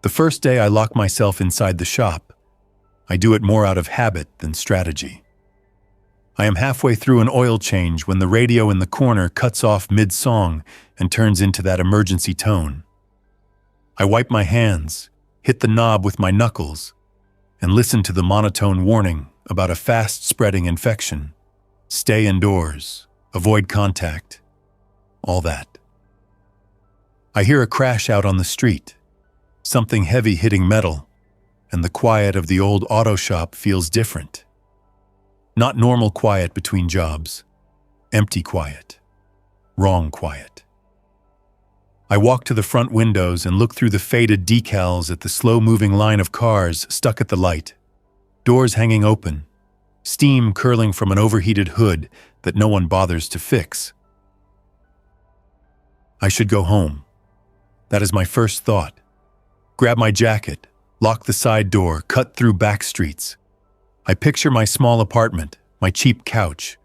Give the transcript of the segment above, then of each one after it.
The first day I lock myself inside the shop. I do it more out of habit than strategy. I am halfway through an oil change when the radio in the corner cuts off mid-song and turns into that emergency tone. I wipe my hands, hit the knob with my knuckles, and listen to the monotone warning about a fast-spreading infection. Stay indoors, avoid contact, all that. I hear a crash out on the street, something heavy hitting metal, and the quiet of the old auto shop feels different. Not normal quiet between jobs, empty quiet, wrong quiet. I walk to the front windows and look through the faded decals at the slow-moving line of cars stuck at the light, doors hanging open, steam curling from an overheated hood that no one bothers to fix. I should go home. That is my first thought. Grab my jacket, lock the side door, cut through back streets. I picture my small apartment, my cheap couch,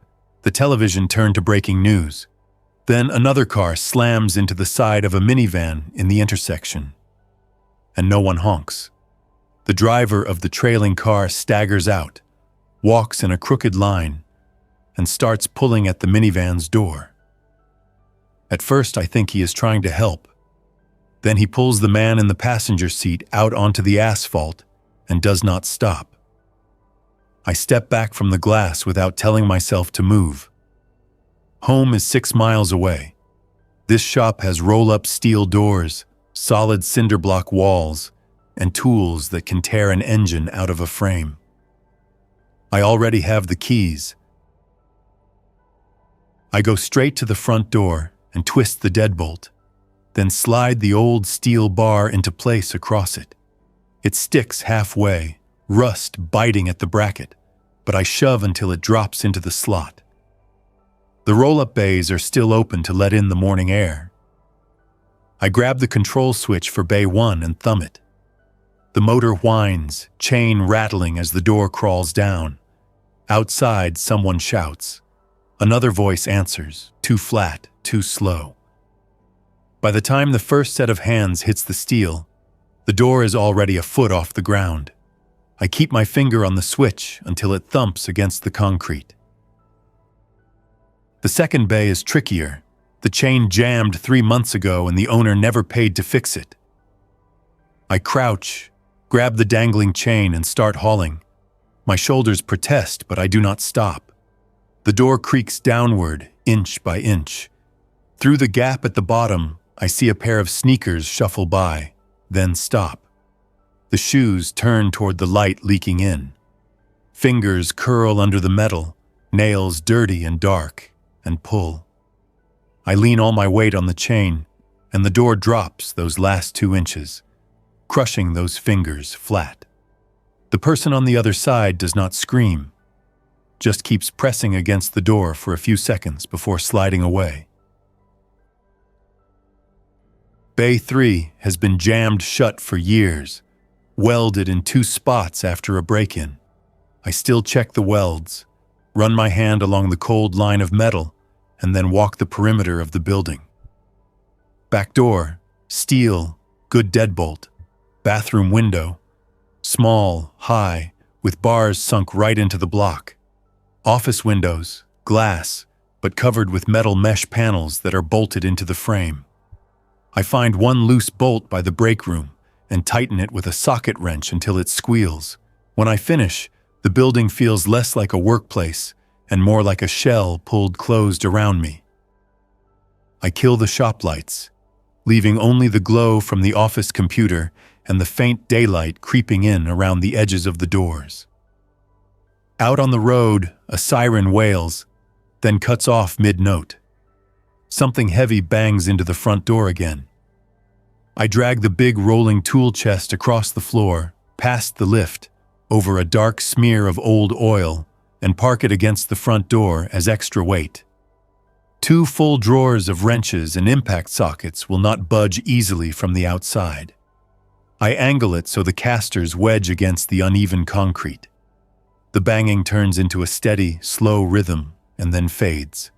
the television turned to breaking news. Then another car slams into the side of a minivan in the intersection. And no one honks. The driver of the trailing car staggers out, walks in a crooked line, and starts pulling at the minivan's door. At first, I think he is trying to help. Then he pulls the man in the passenger seat out onto the asphalt and does not stop. I step back from the glass without telling myself to move. Home is 6 miles away. This shop has roll-up steel doors, solid cinder block walls, and tools that can tear an engine out of a frame. I already have the keys. I go straight to the front door and twist the deadbolt, then slide the old steel bar into place across it. It sticks halfway, rust biting at the bracket, but I shove until it drops into the slot. The roll-up bays are still open to let in the morning air. I grab the control switch for bay 1 and thumb it. The motor whines, chain rattling as the door crawls down. Outside, someone shouts. Another voice answers, too flat, too slow. By the time the first set of hands hits the steel, the door is already a foot off the ground. I keep my finger on the switch until it thumps against the concrete. The second bay is trickier. The chain jammed 3 months ago and the owner never paid to fix it. I crouch, grab the dangling chain and start hauling. My shoulders protest, but I do not stop. The door creaks downward, inch by inch. Through the gap at the bottom, I see a pair of sneakers shuffle by, then stop. The shoes turn toward the light leaking in. Fingers curl under the metal, nails dirty and dark, and pull. I lean all my weight on the chain, and the door drops those last 2 inches, crushing those fingers flat. The person on the other side does not scream, just keeps pressing against the door for a few seconds before sliding away. Bay 3 has been jammed shut for years, welded in 2 spots after a break-in. I still check the welds, run my hand along the cold line of metal, and then walk the perimeter of the building. Back door, steel, good deadbolt. Bathroom window, small, high, with bars sunk right into the block. Office windows, glass, but covered with metal mesh panels that are bolted into the frame. I find one loose bolt by the break room and tighten it with a socket wrench until it squeals. When I finish, the building feels less like a workplace and more like a shell pulled closed around me. I kill the shop lights, leaving only the glow from the office computer and the faint daylight creeping in around the edges of the doors. Out on the road, a siren wails, then cuts off mid-note. Something heavy bangs into the front door again. I drag the big rolling tool chest across the floor, past the lift, over a dark smear of old oil, and park it against the front door as extra weight. 2 full drawers of wrenches and impact sockets will not budge easily from the outside. I angle it so the casters wedge against the uneven concrete. The banging turns into a steady, slow rhythm and then fades.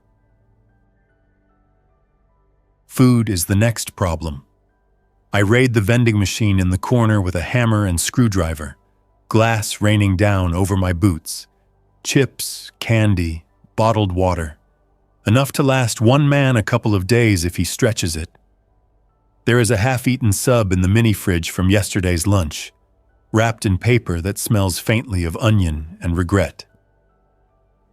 Food is the next problem. I raid the vending machine in the corner with a hammer and screwdriver, glass raining down over my boots, chips, candy, bottled water, enough to last one man a couple of days if he stretches it. There is a half-eaten sub in the mini-fridge from yesterday's lunch, wrapped in paper that smells faintly of onion and regret.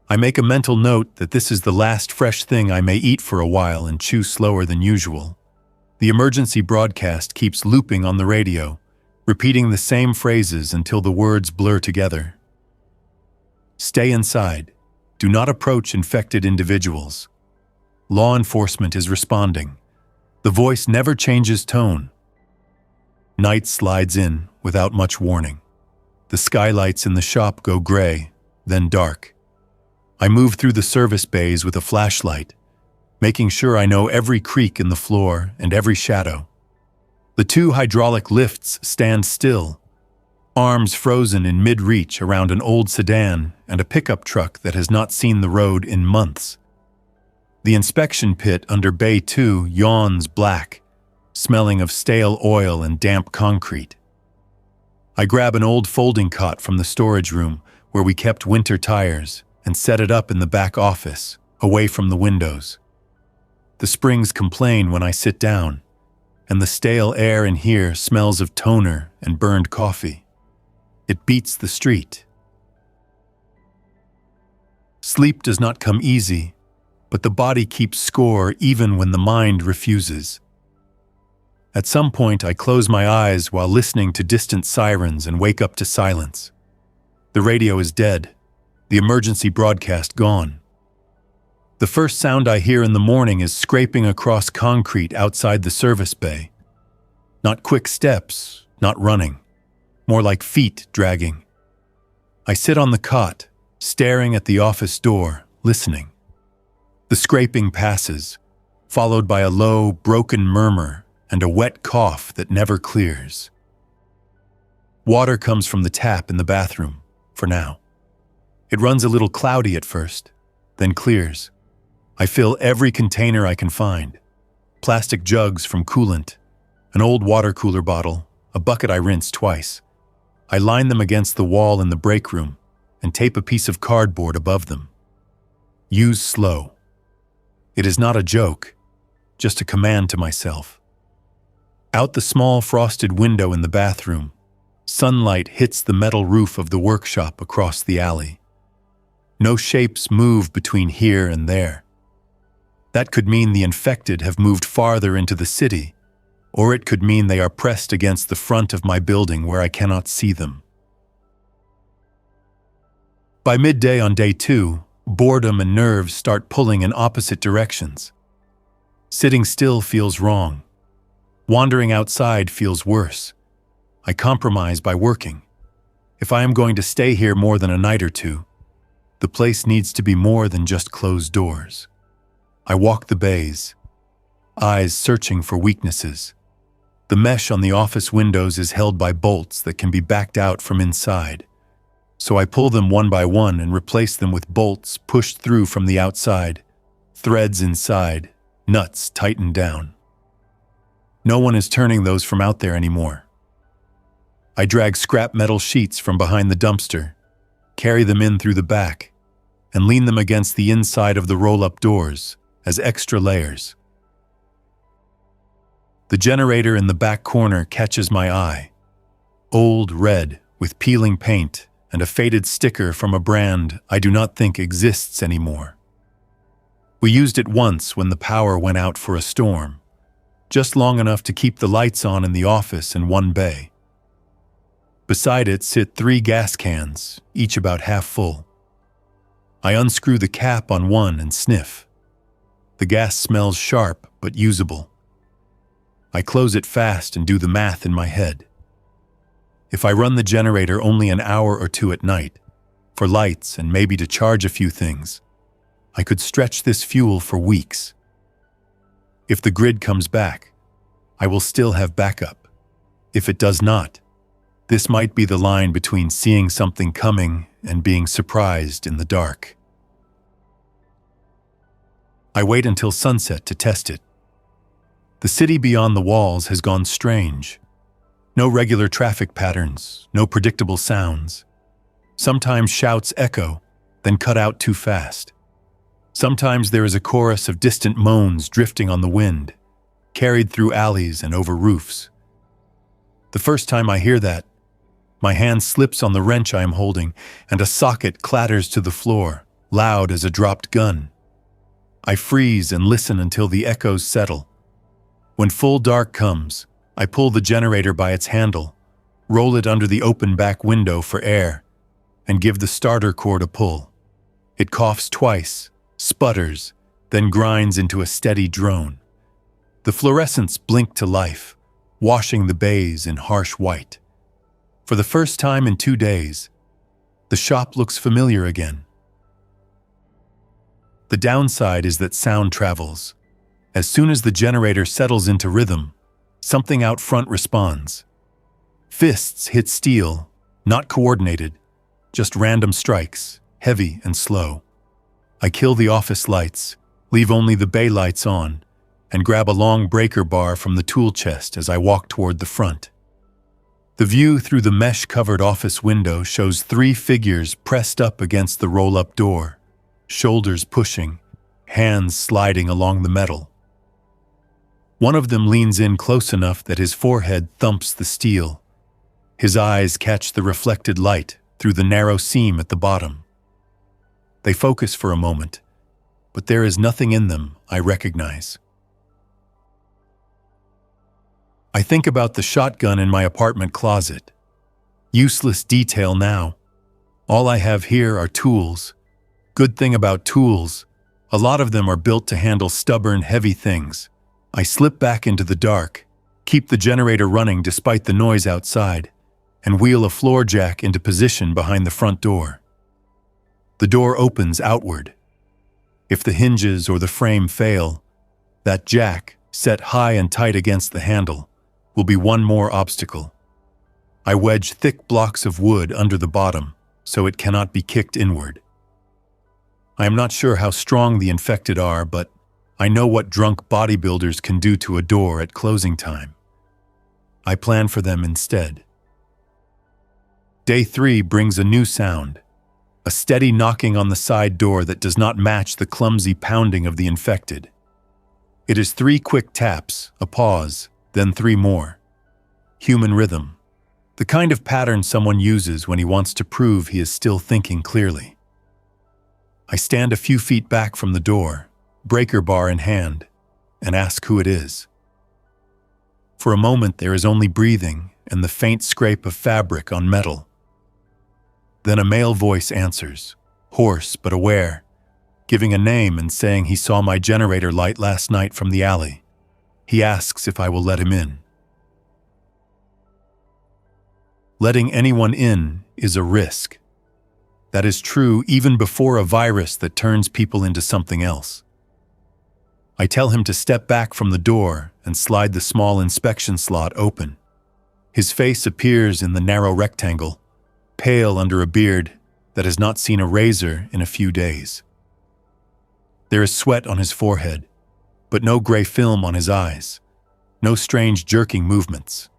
I make a mental note that this is the last fresh thing I may eat for a while and chew slower than usual. The emergency broadcast keeps looping on the radio, repeating the same phrases until the words blur together. Stay inside. Do not approach infected individuals. Law enforcement is responding. The voice never changes tone. Night slides in without much warning. The skylights in the shop go gray, then dark. I move through the service bays with a flashlight, making sure I know every creak in the floor and every shadow. The two hydraulic lifts stand still, arms frozen in mid-reach around an old sedan and a pickup truck that has not seen the road in months. The inspection pit under Bay 2 yawns black, smelling of stale oil and damp concrete. I grab an old folding cot from the storage room where we kept winter tires and set it up in the back office, away from the windows. The springs complain when I sit down, and the stale air in here smells of toner and burned coffee. It beats the street. Sleep does not come easy, but the body keeps score even when the mind refuses. At some point, I close my eyes while listening to distant sirens and wake up to silence. The radio is dead, the emergency broadcast gone. The first sound I hear in the morning is scraping across concrete outside the service bay. Not quick steps, not running, more like feet dragging. I sit on the cot, staring at the office door, listening. The scraping passes, followed by a low, broken murmur and a wet cough that never clears. Water comes from the tap in the bathroom, for now. It runs a little cloudy at first, then clears. I fill every container I can find. Plastic jugs from coolant, an old water cooler bottle, a bucket I rinse twice. I line them against the wall in the break room and tape a piece of cardboard above them. Use slow. It is not a joke, just a command to myself. Out the small frosted window in the bathroom, sunlight hits the metal roof of the workshop across the alley. No shapes move between here and there. That could mean the infected have moved farther into the city, or it could mean they are pressed against the front of my building where I cannot see them. By midday on day 2, boredom and nerves start pulling in opposite directions. Sitting still feels wrong. Wandering outside feels worse. I compromise by working. If I am going to stay here more than a night or two, the place needs to be more than just closed doors. I walk the bays, eyes searching for weaknesses. The mesh on the office windows is held by bolts that can be backed out from inside, so I pull them one by one and replace them with bolts pushed through from the outside, threads inside, nuts tightened down. No one is turning those from out there anymore. I drag scrap metal sheets from behind the dumpster, carry them in through the back, and lean them against the inside of the roll-up doors as extra layers. The generator in the back corner catches my eye. Old red with peeling paint and a faded sticker from a brand I do not think exists anymore. We used it once when the power went out for a storm, just long enough to keep the lights on in the office in one bay. Beside it sit 3 gas cans, each about half full. I unscrew the cap on one and sniff. The gas smells sharp but usable. I close it fast and do the math in my head. If I run the generator only an hour or 2 at night, for lights and maybe to charge a few things, I could stretch this fuel for weeks. If the grid comes back, I will still have backup. If it does not, this might be the line between seeing something coming and being surprised in the dark. I wait until sunset to test it. The city beyond the walls has gone strange. No regular traffic patterns, no predictable sounds. Sometimes shouts echo, then cut out too fast. Sometimes there is a chorus of distant moans drifting on the wind, carried through alleys and over roofs. The first time I hear that, my hand slips on the wrench I am holding, and a socket clatters to the floor, loud as a dropped gun. I freeze and listen until the echoes settle. When full dark comes, I pull the generator by its handle, roll it under the open back window for air, and give the starter cord a pull. It coughs twice, sputters, then grinds into a steady drone. The fluorescents blink to life, washing the bays in harsh white. For the first time in 2 days, the shop looks familiar again. The downside is that sound travels. As soon as the generator settles into rhythm, something out front responds. Fists hit steel, not coordinated, just random strikes, heavy and slow. I kill the office lights, leave only the bay lights on, and grab a long breaker bar from the tool chest as I walk toward the front. The view through the mesh-covered office window shows 3 figures pressed up against the roll-up door, shoulders pushing, hands sliding along the metal. One of them leans in close enough that his forehead thumps the steel. His eyes catch the reflected light through the narrow seam at the bottom. They focus for a moment, but there is nothing in them I recognize. I think about the shotgun in my apartment closet. Useless detail now. All I have here are tools. Good thing about tools, a lot of them are built to handle stubborn, heavy things. I slip back into the dark, keep the generator running despite the noise outside, and wheel a floor jack into position behind the front door. The door opens outward. If the hinges or the frame fail, that jack, set high and tight against the handle, will be one more obstacle. I wedge thick blocks of wood under the bottom so it cannot be kicked inward. I am not sure how strong the infected are, but I know what drunk bodybuilders can do to a door at closing time. I plan for them instead. Day 3 brings a new sound, a steady knocking on the side door that does not match the clumsy pounding of the infected. It is 3 quick taps, a pause, then 3 more. Human rhythm, the kind of pattern someone uses when he wants to prove he is still thinking clearly. I stand a few feet back from the door, breaker bar in hand, and ask who it is. For a moment there is only breathing and the faint scrape of fabric on metal. Then a male voice answers, hoarse but aware, giving a name and saying he saw my generator light last night from the alley. He asks if I will let him in. Letting anyone in is a risk. That is true even before a virus that turns people into something else. I tell him to step back from the door and slide the small inspection slot open. His face appears in the narrow rectangle, pale under a beard that has not seen a razor in a few days. There is sweat on his forehead, but no gray film on his eyes, no strange jerking movements.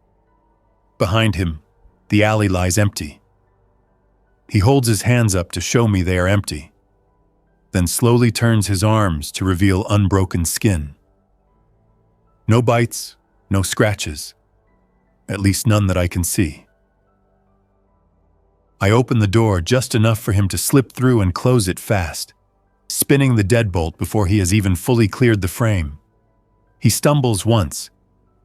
Behind him, the alley lies empty. He holds his hands up to show me they are empty, then slowly turns his arms to reveal unbroken skin. No bites, no scratches, at least none that I can see. I open the door just enough for him to slip through and close it fast, spinning the deadbolt before he has even fully cleared the frame. He stumbles once,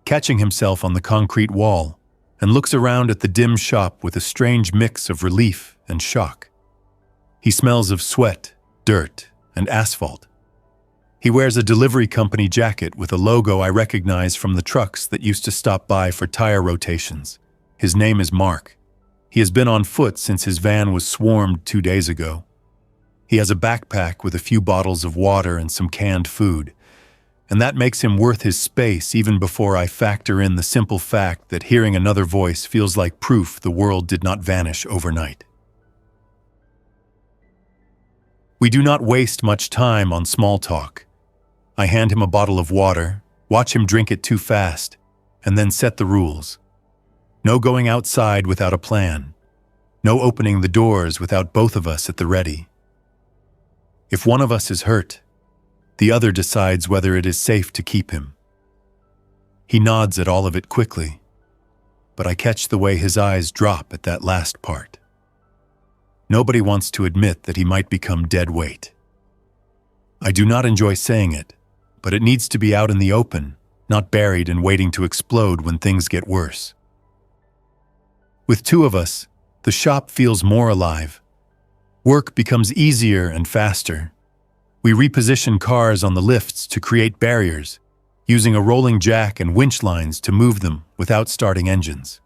catching himself on the concrete wall, and looks around at the dim shop with a strange mix of relief and shock. He smells of sweat, dirt, and asphalt. He wears a delivery company jacket with a logo I recognize from the trucks that used to stop by for tire rotations. His name is Mark. He has been on foot since his van was swarmed 2 days ago. He has a backpack with a few bottles of water and some canned food, and that makes him worth his space even before I factor in the simple fact that hearing another voice feels like proof the world did not vanish overnight. We do not waste much time on small talk. I hand him a bottle of water, watch him drink it too fast, and then set the rules. No going outside without a plan. No opening the doors without both of us at the ready. If one of us is hurt, the other decides whether it is safe to keep him. He nods at all of it quickly, but I catch the way his eyes drop at that last part. Nobody wants to admit that he might become dead weight. I do not enjoy saying it, but it needs to be out in the open, not buried and waiting to explode when things get worse. With two of us, the shop feels more alive. Work becomes easier and faster. We reposition cars on the lifts to create barriers, using a rolling jack and winch lines to move them without starting engines.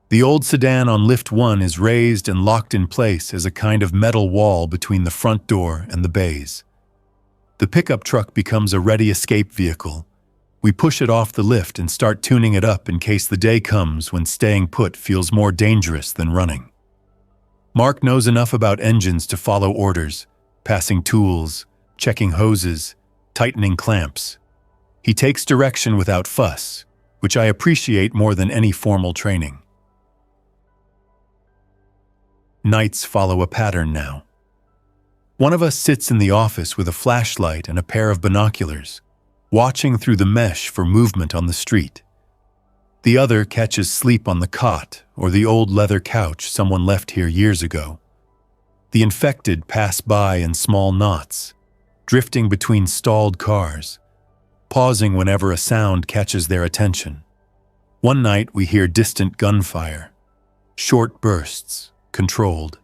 The old sedan on lift 1 is raised and locked in place as a kind of metal wall between the front door and the bays. The pickup truck becomes a ready escape vehicle. We push it off the lift and start tuning it up in case the day comes when staying put feels more dangerous than running. Mark knows enough about engines to follow orders, passing tools, checking hoses, tightening clamps. He takes direction without fuss, which I appreciate more than any formal training. Nights follow a pattern now. One of us sits in the office with a flashlight and a pair of binoculars, watching through the mesh for movement on the street. The other catches sleep on the cot or the old leather couch someone left here years ago. The infected pass by in small knots, drifting between stalled cars, pausing whenever a sound catches their attention. One night we hear distant gunfire, short bursts, controlled.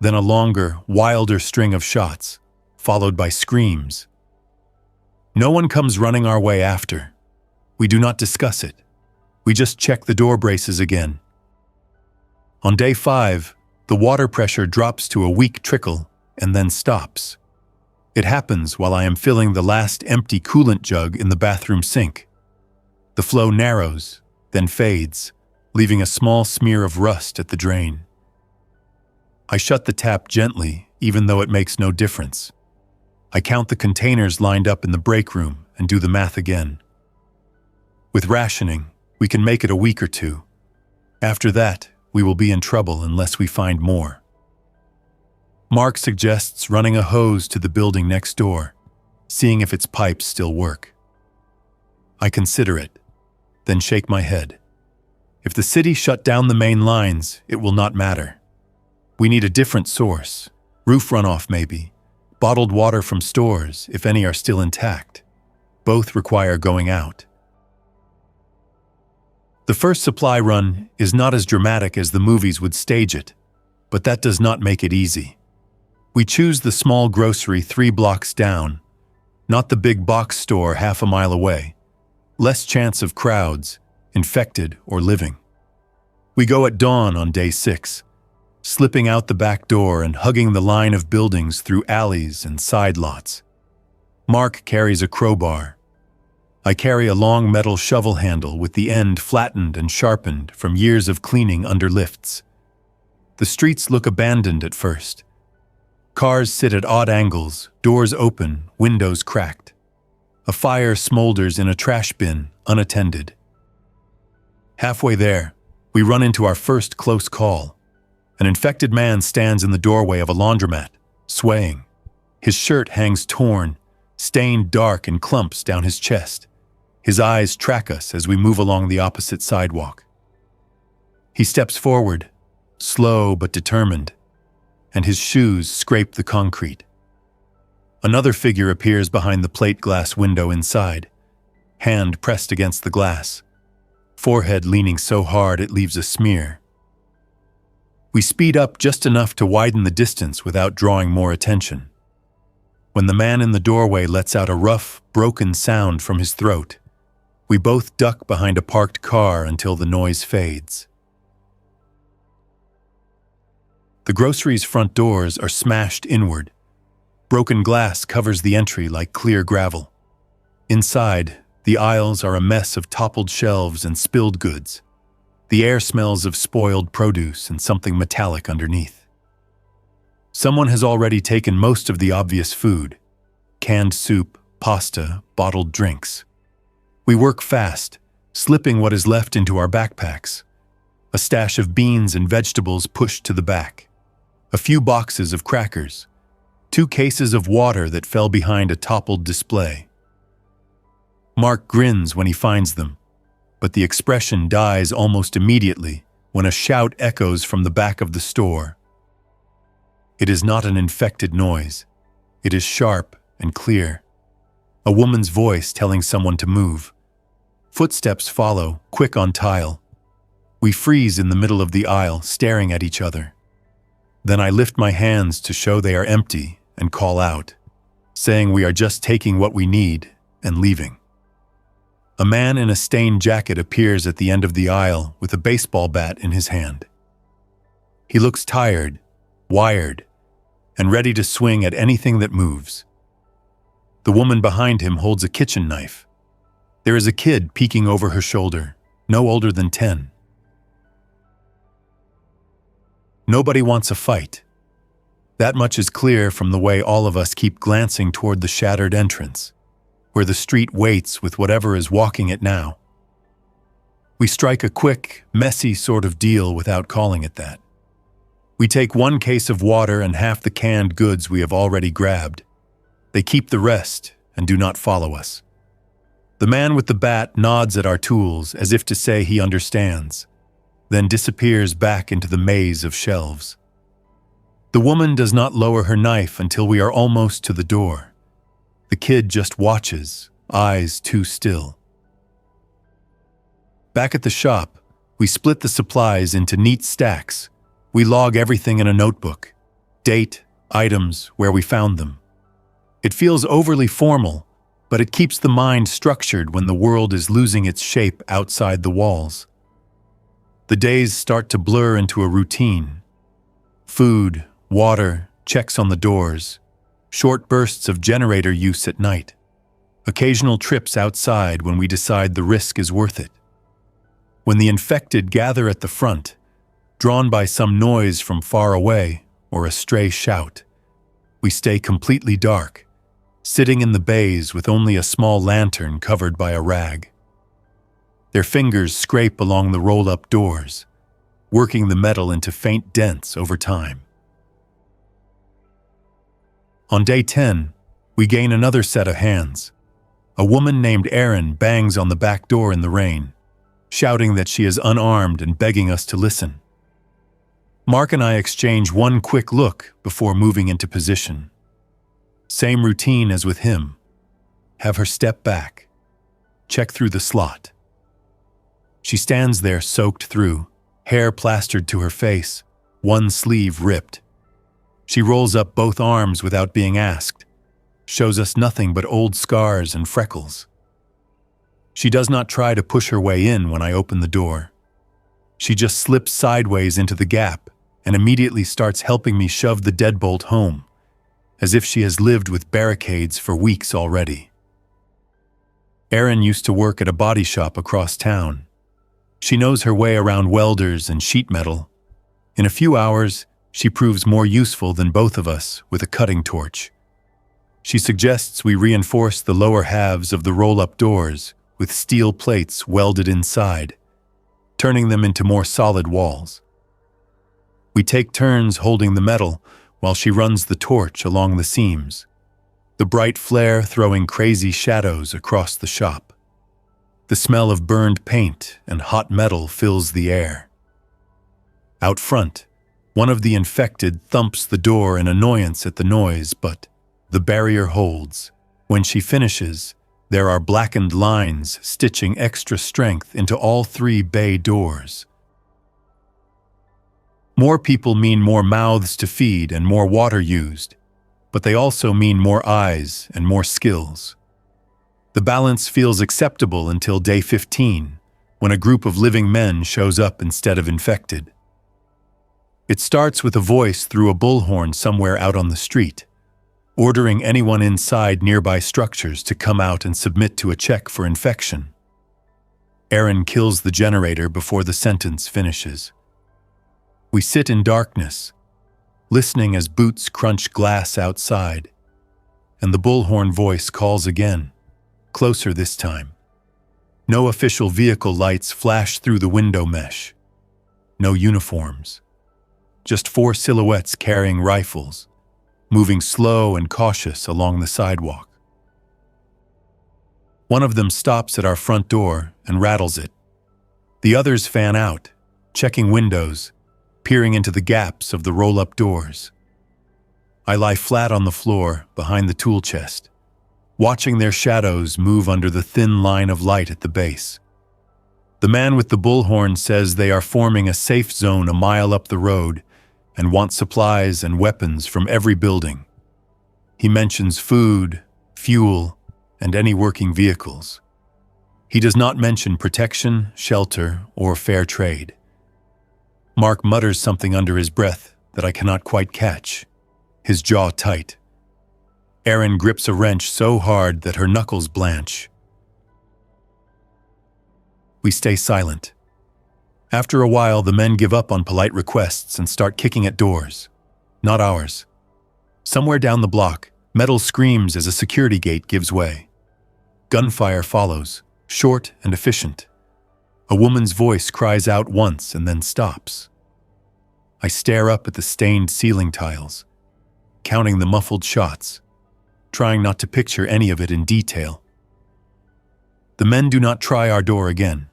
Then a longer, wilder string of shots, followed by screams. No one comes running our way after. We do not discuss it. We just check the door braces again. On day 5, the water pressure drops to a weak trickle and then stops. It happens while I am filling the last empty coolant jug in the bathroom sink. The flow narrows, then fades, leaving a small smear of rust at the drain. I shut the tap gently, even though it makes no difference. I count the containers lined up in the break room and do the math again. With rationing, we can make it a week or two. After that, we will be in trouble unless we find more. Mark suggests running a hose to the building next door, seeing if its pipes still work. I consider it, then shake my head. If the city shut down the main lines, it will not matter. We need a different source, roof runoff maybe, bottled water from stores, if any are still intact. Both require going out. The first supply run is not as dramatic as the movies would stage it, but that does not make it easy. We choose the small grocery 3 blocks down, not the big box store half a mile away. Less chance of crowds, infected or living. We go at dawn on day 6, slipping out the back door and hugging the line of buildings through alleys and side lots. Mark carries a crowbar. I carry a long metal shovel handle with the end flattened and sharpened from years of cleaning under lifts. The streets look abandoned at first. Cars sit at odd angles, doors open, windows cracked. A fire smolders in a trash bin, unattended. Halfway there, we run into our first close call. An infected man stands in the doorway of a laundromat, swaying. His shirt hangs torn, stained dark in clumps down his chest. His eyes track us as we move along the opposite sidewalk. He steps forward, slow but determined, and his shoes scrape the concrete. Another figure appears behind the plate glass window inside, hand pressed against the glass, forehead leaning so hard it leaves a smear. We speed up just enough to widen the distance without drawing more attention. When the man in the doorway lets out a rough, broken sound from his throat, we both duck behind a parked car until the noise fades. The grocery's front doors are smashed inward. Broken glass covers the entry like clear gravel. Inside, the aisles are a mess of toppled shelves and spilled goods. The air smells of spoiled produce and something metallic underneath. Someone has already taken most of the obvious food: canned soup, pasta, bottled drinks. We work fast, slipping what is left into our backpacks. A stash of beans and vegetables pushed to the back. A few boxes of crackers. 2 cases of water that fell behind a toppled display. Mark grins when he finds them, but the expression dies almost immediately when a shout echoes from the back of the store. It is not an infected noise. It is sharp and clear. A woman's voice telling someone to move. Footsteps follow, quick on tile. We freeze in the middle of the aisle, staring at each other. Then I lift my hands to show they are empty and call out, saying we are just taking what we need and leaving. A man in a stained jacket appears at the end of the aisle with a baseball bat in his hand. He looks tired, wired, and ready to swing at anything that moves. The woman behind him holds a kitchen knife. There is a kid peeking over her shoulder, no older than 10. Nobody wants a fight. That much is clear from the way all of us keep glancing toward the shattered entrance, where the street waits with whatever is walking it now. We strike a quick, messy sort of deal without calling it that. We take 1 case of water and half the canned goods we have already grabbed. They keep the rest and do not follow us. The man with the bat nods at our tools as if to say he understands, then disappears back into the maze of shelves. The woman does not lower her knife until we are almost to the door. The kid just watches, eyes too still. Back at the shop, we split the supplies into neat stacks. We log everything in a notebook. Date, items, where we found them. It feels overly formal, but it keeps the mind structured when the world is losing its shape outside the walls. The days start to blur into a routine. Food, water, checks on the doors, short bursts of generator use at night, occasional trips outside when we decide the risk is worth it. When the infected gather at the front, drawn by some noise from far away or a stray shout, we stay completely dark, sitting in the bays with only a small lantern covered by a rag. Their fingers scrape along the roll-up doors, working the metal into faint dents over time. On day 10, we gain another set of hands. A woman named Erin bangs on the back door in the rain, shouting that she is unarmed and begging us to listen. Mark and I exchange one quick look before moving into position. Same routine as with him. Have her step back. Check through the slot. She stands there soaked through, hair plastered to her face, one sleeve ripped. She rolls up both arms without being asked, shows us nothing but old scars and freckles. She does not try to push her way in when I open the door. She just slips sideways into the gap and immediately starts helping me shove the deadbolt home, as if she has lived with barricades for weeks already. Erin used to work at a body shop across town. She knows her way around welders and sheet metal. In a few hours, she proves more useful than both of us with a cutting torch. She suggests we reinforce the lower halves of the roll-up doors with steel plates welded inside, turning them into more solid walls. We take turns holding the metal while she runs the torch along the seams, the bright flare throwing crazy shadows across the shop. The smell of burned paint and hot metal fills the air. Out front, one of the infected thumps the door in annoyance at the noise, but the barrier holds. When she finishes, there are blackened lines stitching extra strength into all 3 bay doors. More people mean more mouths to feed and more water used, but they also mean more eyes and more skills. The balance feels acceptable until day 15, when a group of living men shows up instead of infected. It starts with a voice through a bullhorn somewhere out on the street, ordering anyone inside nearby structures to come out and submit to a check for infection. Erin kills the generator before the sentence finishes. We sit in darkness, listening as boots crunch glass outside, and the bullhorn voice calls again, closer this time. No official vehicle lights flash through the window mesh. No uniforms. Just 4 silhouettes carrying rifles, moving slow and cautious along the sidewalk. One of them stops at our front door and rattles it. The others fan out, checking windows, peering into the gaps of the roll-up doors. I lie flat on the floor behind the tool chest, watching their shadows move under the thin line of light at the base. The man with the bullhorn says they are forming a safe zone a mile up the road and want supplies and weapons from every building. He mentions food, fuel, and any working vehicles. He does not mention protection, shelter, or fair trade. Mark mutters something under his breath that I cannot quite catch, his jaw tight. Erin grips a wrench so hard that her knuckles blanch. We stay silent. After a while, the men give up on polite requests and start kicking at doors. Not ours. Somewhere down the block, metal screams as a security gate gives way. Gunfire follows, short and efficient. A woman's voice cries out once and then stops. I stare up at the stained ceiling tiles, counting the muffled shots, trying not to picture any of it in detail. The men do not try our door again.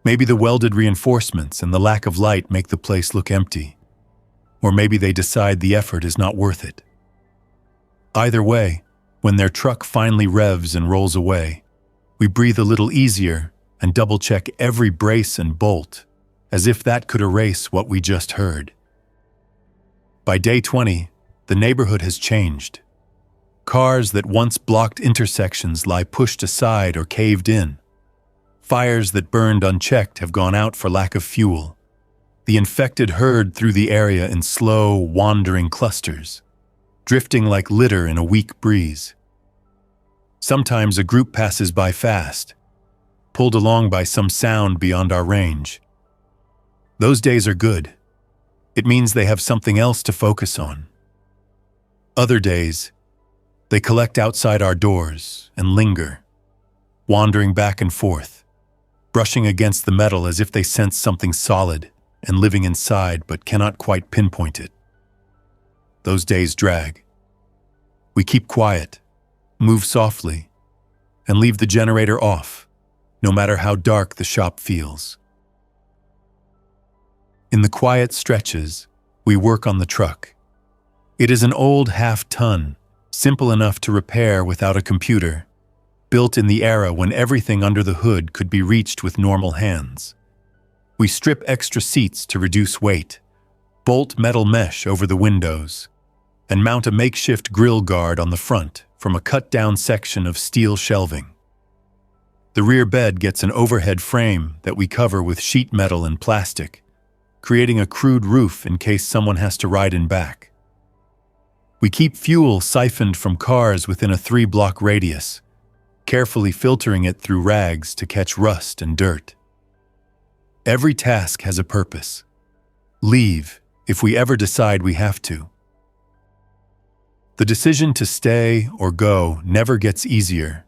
Maybe the welded reinforcements and the lack of light make the place look empty. Or maybe they decide the effort is not worth it. Either way, when their truck finally revs and rolls away, we breathe a little easier and double-check every brace and bolt, as if that could erase what we just heard. By day 20, the neighborhood has changed. Cars that once blocked intersections lie pushed aside or caved in. Fires that burned unchecked have gone out for lack of fuel. The infected herd through the area in slow, wandering clusters, drifting like litter in a weak breeze. Sometimes a group passes by fast, pulled along by some sound beyond our range. Those days are good. It means they have something else to focus on. Other days, they collect outside our doors and linger, wandering back and forth, brushing against the metal as if they sense something solid and living inside but cannot quite pinpoint it. Those days drag. We keep quiet, move softly, and leave the generator off, no matter how dark the shop feels. In the quiet stretches, we work on the truck. It is an old half-ton, simple enough to repair without a computer, built in the era when everything under the hood could be reached with normal hands. We strip extra seats to reduce weight, bolt metal mesh over the windows, and mount a makeshift grill guard on the front from a cut-down section of steel shelving. The rear bed gets an overhead frame that we cover with sheet metal and plastic, creating a crude roof in case someone has to ride in back. We keep fuel siphoned from cars within a 3-block radius, carefully filtering it through rags to catch rust and dirt. Every task has a purpose. Leave, if we ever decide we have to. The decision to stay or go never gets easier.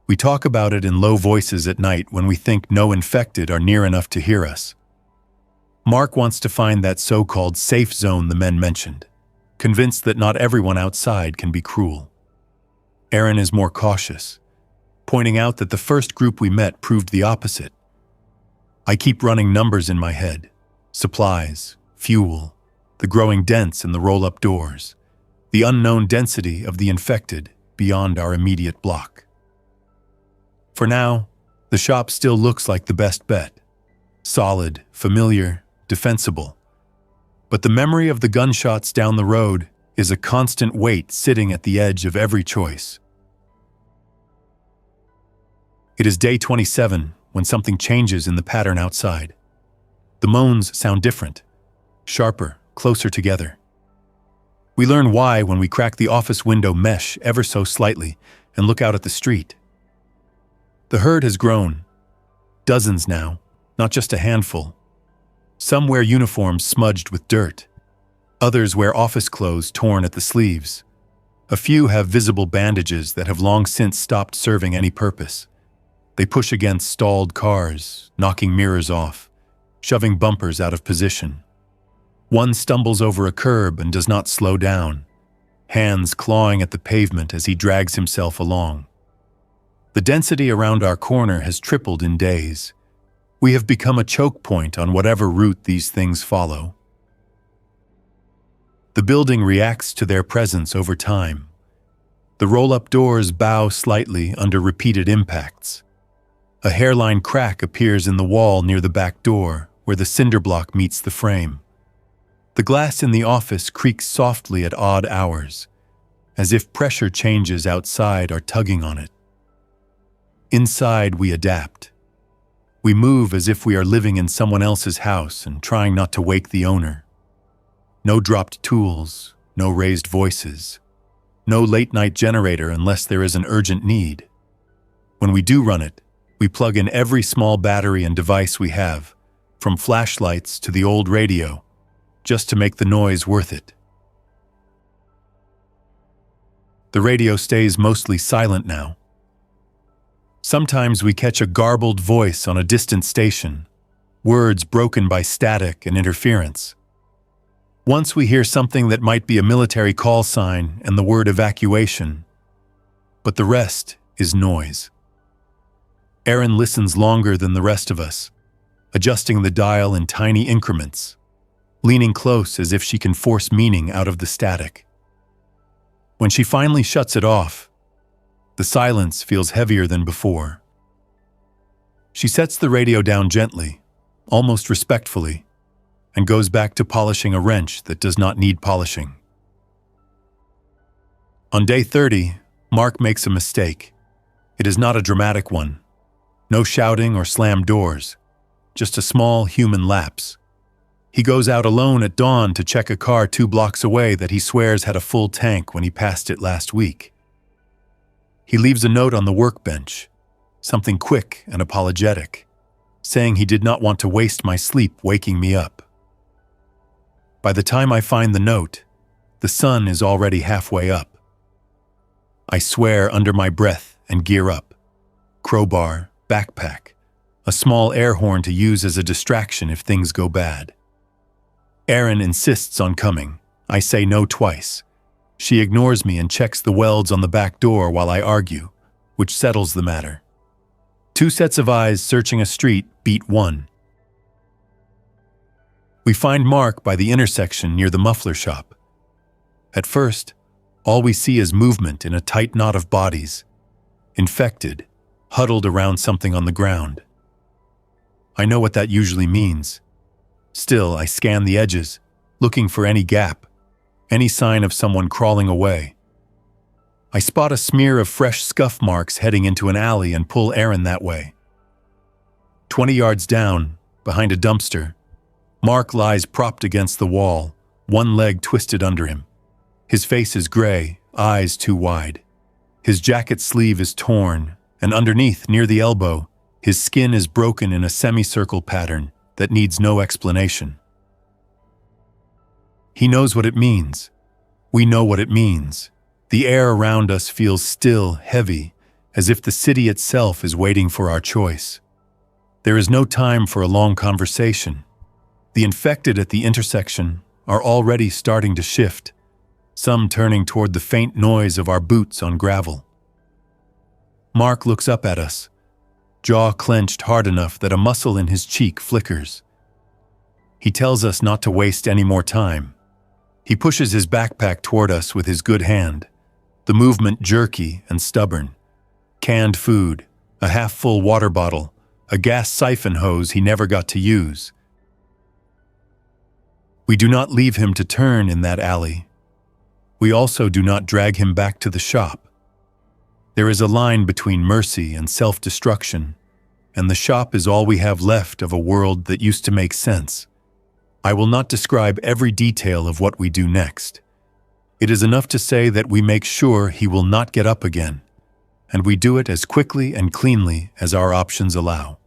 We talk about it in low voices at night when we think no infected are near enough to hear us. Mark wants to find that so-called safe zone the men mentioned, convinced that not everyone outside can be cruel. Erin is more cautious, pointing out that the first group we met proved the opposite. I keep running numbers in my head: supplies, fuel, the growing dents in the roll-up doors, the unknown density of the infected beyond our immediate block. For now, the shop still looks like the best bet. Solid, familiar, defensible. But the memory of the gunshots down the road is a constant weight sitting at the edge of every choice. It is day 27 when something changes in the pattern outside. The moans sound different, sharper, closer together. We learn why when we crack the office window mesh ever so slightly and look out at the street. The herd has grown. Dozens now, not just a handful. Some wear uniforms smudged with dirt. Others wear office clothes torn at the sleeves. A few have visible bandages that have long since stopped serving any purpose. They push against stalled cars, knocking mirrors off, shoving bumpers out of position. One stumbles over a curb and does not slow down, hands clawing at the pavement as he drags himself along. The density around our corner has tripled in days. We have become a choke point on whatever route these things follow. The building reacts to their presence over time. The roll-up doors bow slightly under repeated impacts. A hairline crack appears in the wall near the back door, where the cinder block meets the frame. The glass in the office creaks softly at odd hours, as if pressure changes outside are tugging on it. Inside, we adapt. We move as if we are living in someone else's house and trying not to wake the owner. No dropped tools, no raised voices, no late-night generator unless there is an urgent need. When we do run it, we plug in every small battery and device we have, from flashlights to the old radio, just to make the noise worth it. The radio stays mostly silent now. Sometimes we catch a garbled voice on a distant station, words broken by static and interference. Once we hear something that might be a military call sign and the word evacuation, but the rest is noise. Erin listens longer than the rest of us, adjusting the dial in tiny increments, leaning close as if she can force meaning out of the static. When she finally shuts it off, the silence feels heavier than before. She sets the radio down gently, almost respectfully, and goes back to polishing a wrench that does not need polishing. On day 30, Mark makes a mistake. It is not a dramatic one. No shouting or slammed doors, just a small human lapse. He goes out alone at dawn to check a car 2 blocks away that he swears had a full tank when he passed it last week. He leaves a note on the workbench, something quick and apologetic, saying he did not want to waste my sleep waking me up. By the time I find the note, the sun is already halfway up. I swear under my breath and gear up. Crowbar, backpack, a small air horn to use as a distraction if things go bad. Erin insists on coming. I say no twice. She ignores me and checks the welds on the back door while I argue, which settles the matter. 2 sets of eyes searching a street beat 1. We find Mark by the intersection near the muffler shop. At first, all we see is movement in a tight knot of bodies, infected, huddled around something on the ground. I know what that usually means. Still, I scan the edges, looking for any gap, any sign of someone crawling away. I spot a smear of fresh scuff marks heading into an alley and pull Erin that way. 20 yards down, behind a dumpster, Mark lies propped against the wall, one leg twisted under him. His face is gray, eyes too wide. His jacket sleeve is torn, and underneath, near the elbow, his skin is broken in a semicircle pattern that needs no explanation. He knows what it means. We know what it means. The air around us feels still, heavy, as if the city itself is waiting for our choice. There is no time for a long conversation. The infected at the intersection are already starting to shift, some turning toward the faint noise of our boots on gravel. Mark looks up at us, jaw clenched hard enough that a muscle in his cheek flickers. He tells us not to waste any more time. He pushes his backpack toward us with his good hand, the movement jerky and stubborn. Canned food, a half-full water bottle, a gas siphon hose he never got to use. We do not leave him to turn in that alley. We also do not drag him back to the shop. There is a line between mercy and self-destruction, and the shop is all we have left of a world that used to make sense. I will not describe every detail of what we do next. It is enough to say that we make sure he will not get up again, and we do it as quickly and cleanly as our options allow.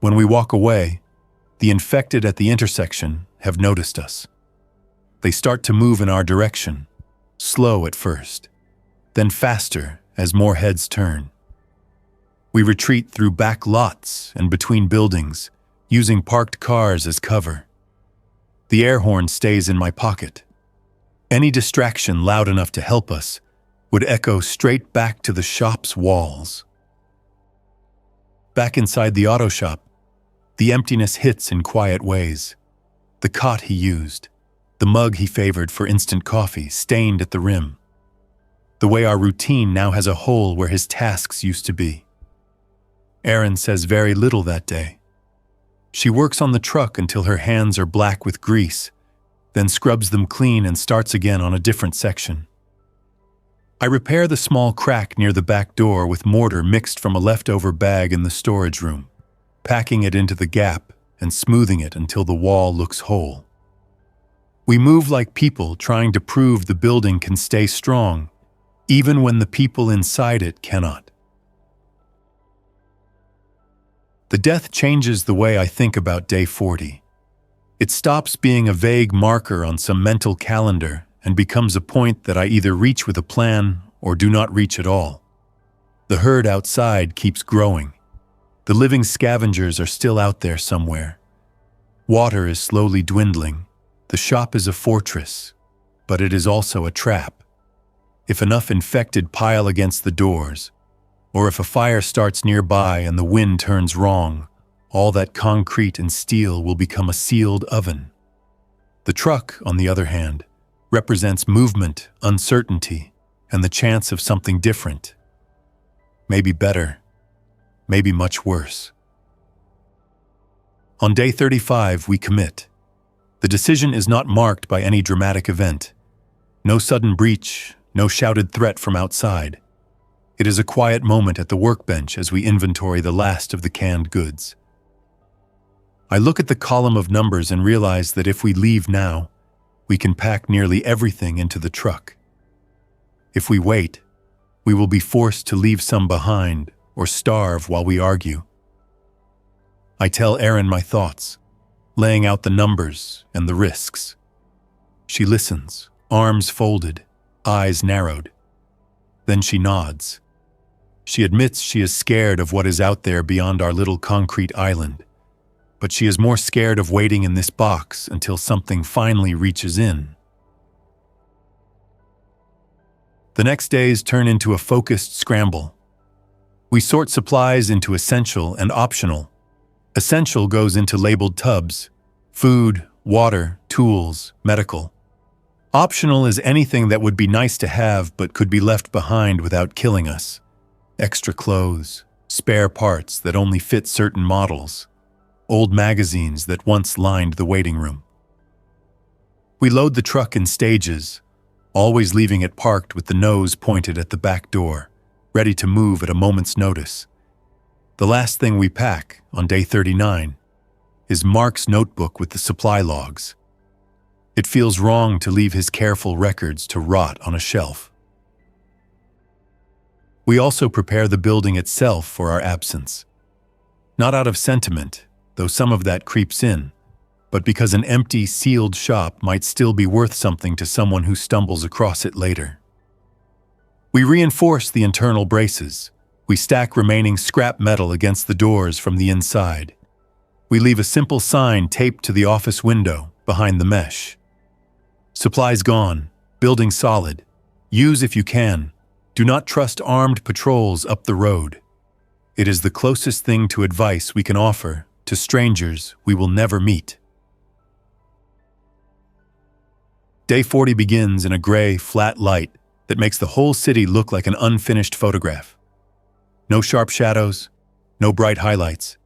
When we walk away, the infected at the intersection have noticed us. They start to move in our direction, slow at first, then faster as more heads turn. We retreat through back lots and between buildings, using parked cars as cover. The air horn stays in my pocket. Any distraction loud enough to help us would echo straight back to the shop's walls. Back inside the auto shop, the emptiness hits in quiet ways. The cot he used, the mug he favored for instant coffee, stained at the rim. The way our routine now has a hole where his tasks used to be. Erin says very little that day. She works on the truck until her hands are black with grease, then scrubs them clean and starts again on a different section. I repair the small crack near the back door with mortar mixed from a leftover bag in the storage room, packing it into the gap and smoothing it until the wall looks whole. We move like people trying to prove the building can stay strong, even when the people inside it cannot. The death changes the way I think about day 40. It stops being a vague marker on some mental calendar and becomes a point that I either reach with a plan or do not reach at all. The herd outside keeps growing. The living scavengers are still out there somewhere. Water is slowly dwindling. The shop is a fortress, but it is also a trap. If enough infected pile against the doors, or if a fire starts nearby and the wind turns wrong, all that concrete and steel will become a sealed oven. The truck, on the other hand, represents movement, uncertainty, and the chance of something different. Maybe better, maybe much worse. On day 35, we commit. The decision is not marked by any dramatic event. No sudden breach, no shouted threat from outside. It is a quiet moment at the workbench as we inventory the last of the canned goods. I look at the column of numbers and realize that if we leave now, we can pack nearly everything into the truck. If we wait, we will be forced to leave some behind or starve while we argue. I tell Erin my thoughts, laying out the numbers and the risks. She listens, arms folded, eyes narrowed. Then she nods. She admits she is scared of what is out there beyond our little concrete island, but she is more scared of waiting in this box until something finally reaches in. The next days turn into a focused scramble. We sort supplies into essential and optional. Essential goes into labeled tubs: food, water, tools, medical. Optional is anything that would be nice to have but could be left behind without killing us. Extra clothes, spare parts that only fit certain models, old magazines that once lined the waiting room. We load the truck in stages, always leaving it parked with the nose pointed at the back door, ready to move at a moment's notice. The last thing we pack, on day 39, is Mark's notebook with the supply logs. It feels wrong to leave his careful records to rot on a shelf. We also prepare the building itself for our absence. Not out of sentiment, though some of that creeps in, but because an empty, sealed shop might still be worth something to someone who stumbles across it later. We reinforce the internal braces. We stack remaining scrap metal against the doors from the inside. We leave a simple sign taped to the office window behind the mesh. Supplies gone, building solid. Use if you can. Do not trust armed patrols up the road. It is the closest thing to advice we can offer to strangers we will never meet. Day 40 begins in a gray, flat light that makes the whole city look like an unfinished photograph. No sharp shadows, no bright highlights,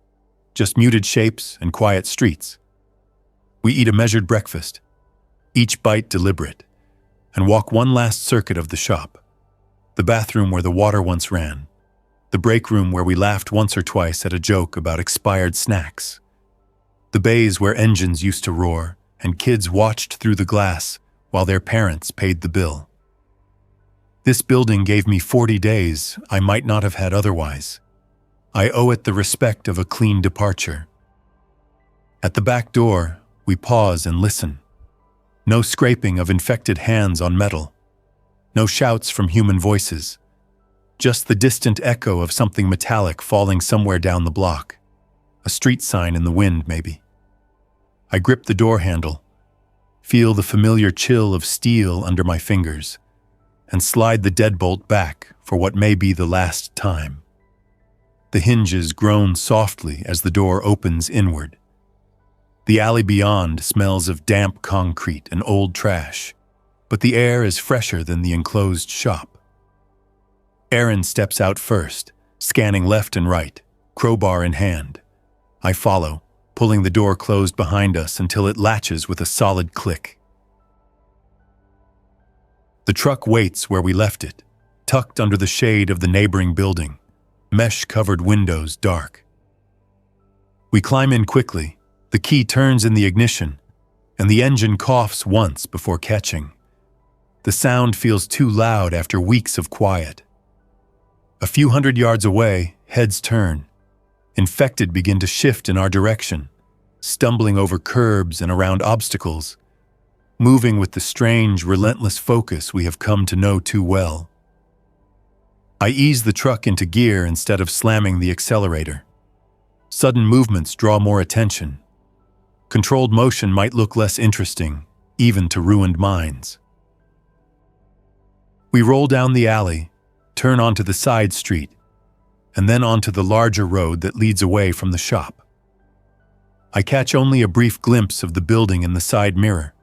just muted shapes and quiet streets. We eat a measured breakfast, each bite deliberate, and walk one last circuit of the shop. The bathroom where the water once ran, the break room where we laughed once or twice at a joke about expired snacks, the bays where engines used to roar and kids watched through the glass while their parents paid the bill. This building gave me 40 days I might not have had otherwise. I owe it the respect of a clean departure. At the back door, we pause and listen. No scraping of infected hands on metal. No shouts from human voices. just the distant echo of something metallic falling somewhere down the block. A street sign in the wind, maybe. I grip the door handle, feel the familiar chill of steel under my fingers, and slide the deadbolt back for what may be the last time. The hinges groan softly as the door opens inward. The alley beyond smells of damp concrete and old trash, but the air is fresher than the enclosed shop. Aaron steps out first, scanning left and right, crowbar in hand. I follow, pulling the door closed behind us until it latches with a solid click. The truck waits where we left it, tucked under the shade of the neighboring building, mesh-covered windows dark. We climb in quickly, the key turns in the ignition, and the engine coughs once before catching. The sound feels too loud after weeks of quiet. A few hundred yards away, heads turn. Infected begin to shift in our direction, stumbling over curbs and around obstacles, moving with the strange, relentless focus we have come to know too well. I ease the truck into gear instead of slamming the accelerator. Sudden movements draw more attention. Controlled motion might look less interesting, even to ruined minds. We roll down the alley, turn onto the side street, and then onto the larger road that leads away from the shop. I catch only a brief glimpse of the building in the side mirror,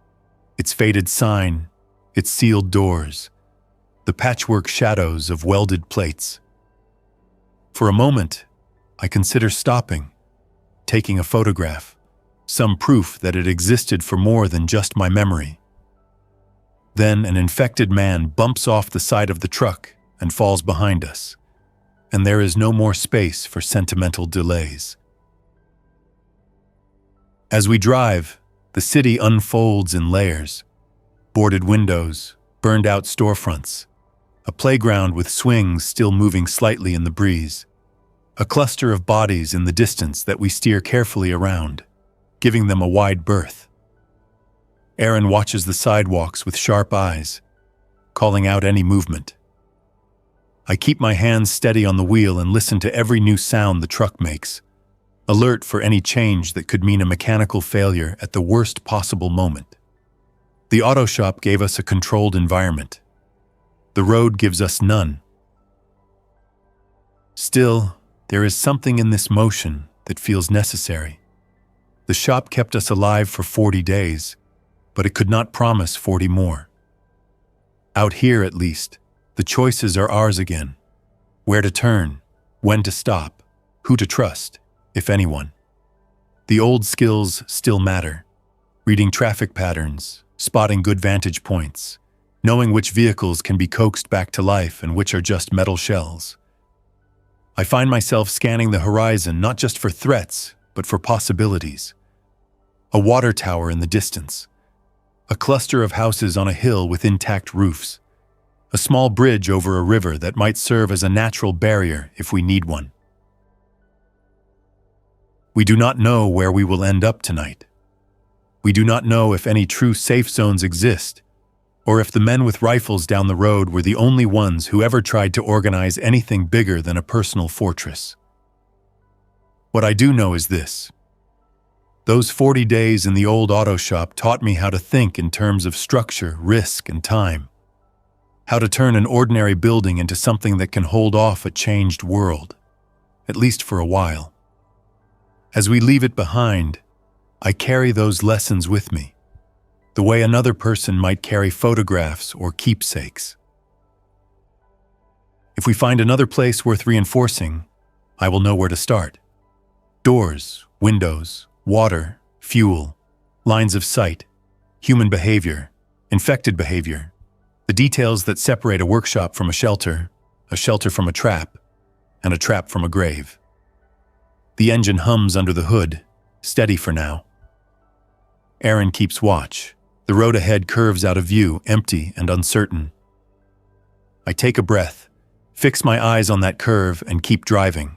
its faded sign, its sealed doors, the patchwork shadows of welded plates. For a moment, I consider stopping, taking a photograph, some proof that it existed for more than just my memory. Then an infected man bumps off the side of the truck and falls behind us, and there is no more space for sentimental delays. As we drive, the city unfolds in layers. Boarded windows, burned-out storefronts, a playground with swings still moving slightly in the breeze, a cluster of bodies in the distance that we steer carefully around, giving them a wide berth. Aaron watches the sidewalks with sharp eyes, calling out any movement. I keep my hands steady on the wheel and listen to every new sound the truck makes, alert for any change that could mean a mechanical failure at the worst possible moment. The auto shop gave us a controlled environment. The road gives us none. Still, there is something in this motion that feels necessary. The shop kept us alive for 40 days, but it could not promise 40 more. Out here, at least, the choices are ours again. Where to turn, when to stop, who to trust, if anyone. The old skills still matter. Reading traffic patterns, spotting good vantage points, knowing which vehicles can be coaxed back to life and which are just metal shells. I find myself scanning the horizon not just for threats, but for possibilities. A water tower in the distance. A cluster of houses on a hill with intact roofs. A small bridge over a river that might serve as a natural barrier if we need one. We do not know where we will end up tonight. We do not know if any true safe zones exist, or if the men with rifles down the road were the only ones who ever tried to organize anything bigger than a personal fortress. What I do know is this. Those 40 days in the old auto shop taught me how to think in terms of structure, risk, and time. How to turn an ordinary building into something that can hold off a changed world, at least for a while. As we leave it behind, I carry those lessons with me, the way another person might carry photographs or keepsakes. If we find another place worth reinforcing, I will know where to start. Doors, windows, water, fuel, lines of sight, human behavior, infected behavior, the details that separate a workshop from a shelter from a trap, and a trap from a grave. The engine hums under the hood, steady for now. Aaron keeps watch. The road ahead curves out of view, empty and uncertain. I take a breath, fix my eyes on that curve, and keep driving.